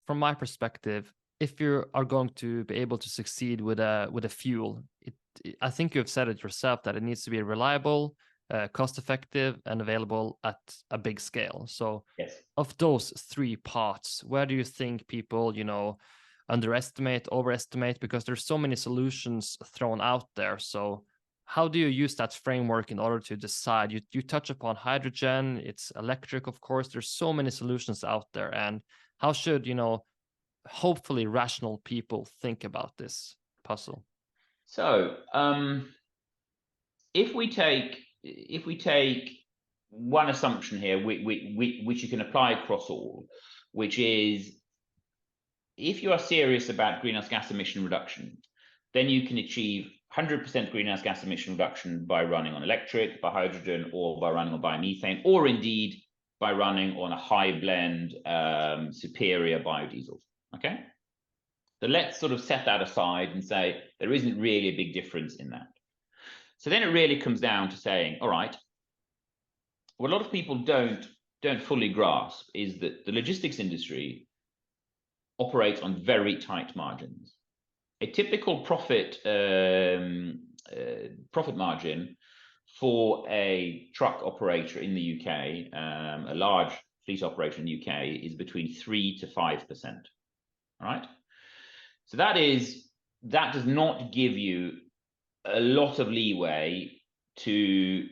from my perspective, if you are going to be able to succeed with a fuel, I think you've said it yourself that it needs to be reliable, cost effective, and available at a big scale. So Yes. of those three parts, where do you think people, underestimate, overestimate? Because there's so many solutions thrown out there. So how do you use that framework in order to decide? You touch upon hydrogen, it's electric, of course. There's so many solutions out there. And how should, hopefully rational people think about this puzzle? So if we take one assumption here, which you can apply across all, which is if you are serious about greenhouse gas emission reduction, then you can achieve 100% greenhouse gas emission reduction by running on electric, by hydrogen, or by running on biomethane, or indeed by running on a high blend superior biodiesel. Okay, so let's sort of set that aside and say there isn't really a big difference in that. So then it really comes down to saying, all right, what a lot of people don't fully grasp is that the logistics industry operates on very tight margins. A typical profit margin for a truck operator in the UK, a large fleet operator in the UK, is between 3 to 5%. All right. So that does not give you a lot of leeway to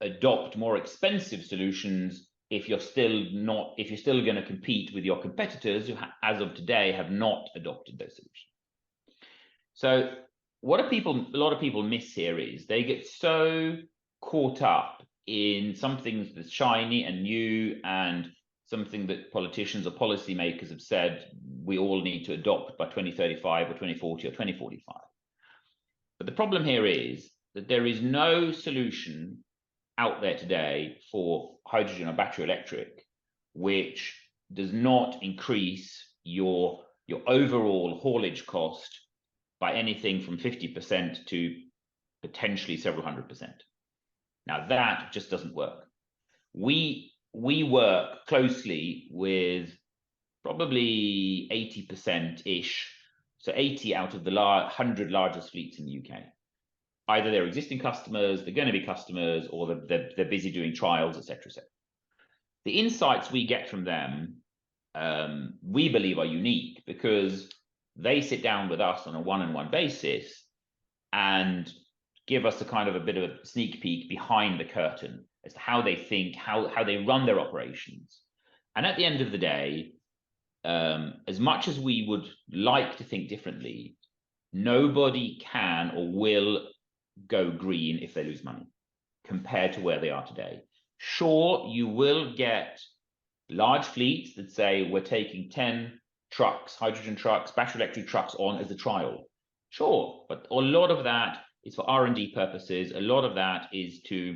adopt more expensive solutions if you're still going to compete with your competitors who, as of today, have not adopted those solutions. So what a lot of people miss here is they get so caught up in something that's shiny and new and something that politicians or policymakers have said we all need to adopt by 2035 or 2040 or 2045. But the problem here is that there is no solution out there today for hydrogen or battery electric which does not increase your overall haulage cost by anything from 50% to potentially several 100%. Now that just doesn't work. We work closely with probably 80%-ish, so 80 out of the 100 largest fleets in the UK. Either they're existing customers, they're going to be customers, or they're busy doing trials, etc., etc. The insights we get from them, we believe, are unique because they sit down with us on a one-on-one basis and give us a kind of a bit of a sneak peek behind the curtain as to how they think, how they run their operations. And at the end of the day, as much as we would like to think differently, nobody can or will go green if they lose money compared to where they are today. Sure, you will get large fleets that say we're taking 10 trucks, hydrogen trucks, battery electric trucks on as a trial. Sure, but a lot of that is for R&D purposes. A lot of that is to,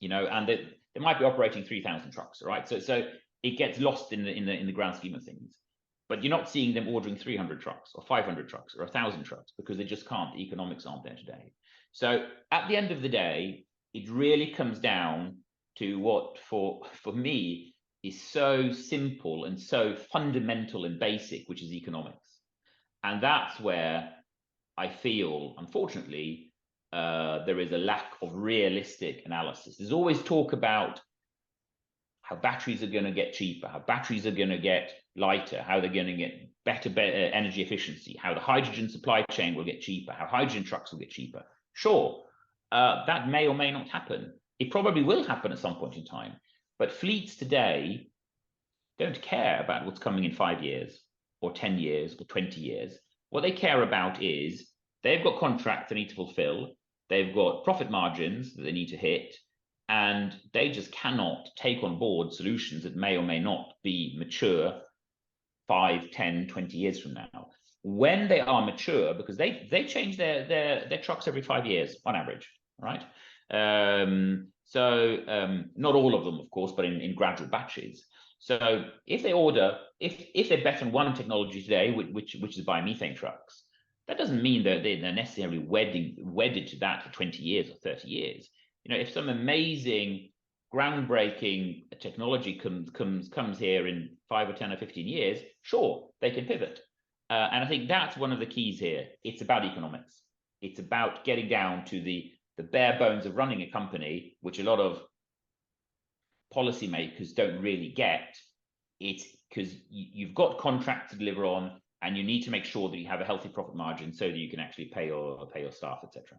and they might be operating 3,000 trucks, right? So it gets lost in the grand scheme of things. But you're not seeing them ordering 300 trucks or 500 trucks or 1,000 trucks because they just can't. The economics aren't there today. So at the end of the day, it really comes down to what for me is so simple and so fundamental and basic, which is economics. And that's where I feel, unfortunately, there is a lack of realistic analysis. There's always talk about how batteries are going to get cheaper, how batteries are going to get lighter, how they're going to get better energy efficiency, how the hydrogen supply chain will get cheaper, how hydrogen trucks will get cheaper. Sure, that may or may not happen. It probably will happen at some point in time. But fleets today don't care about what's coming in 5 years or 10 years or 20 years. What they care about is they've got contracts they need to fulfill, they've got profit margins that they need to hit, and they just cannot take on board solutions that may or may not be mature 5, 10, 20 years from now. When they are mature, because they change their trucks every 5 years on average, right? Not all of them, of course, but in gradual batches. So if they bet on one technology today, which is biomethane trucks, that doesn't mean that they're necessarily wedded to that for 20 years or 30 years. If some amazing groundbreaking technology comes here in 5 or 10 or 15 years, sure, they can pivot. And I think that's one of the keys here. It's about economics. It's about getting down to the bare bones of running a company, which a lot of policymakers don't really get. It's because you've got contracts to deliver on, and you need to make sure that you have a healthy profit margin so that you can actually pay your staff, etc.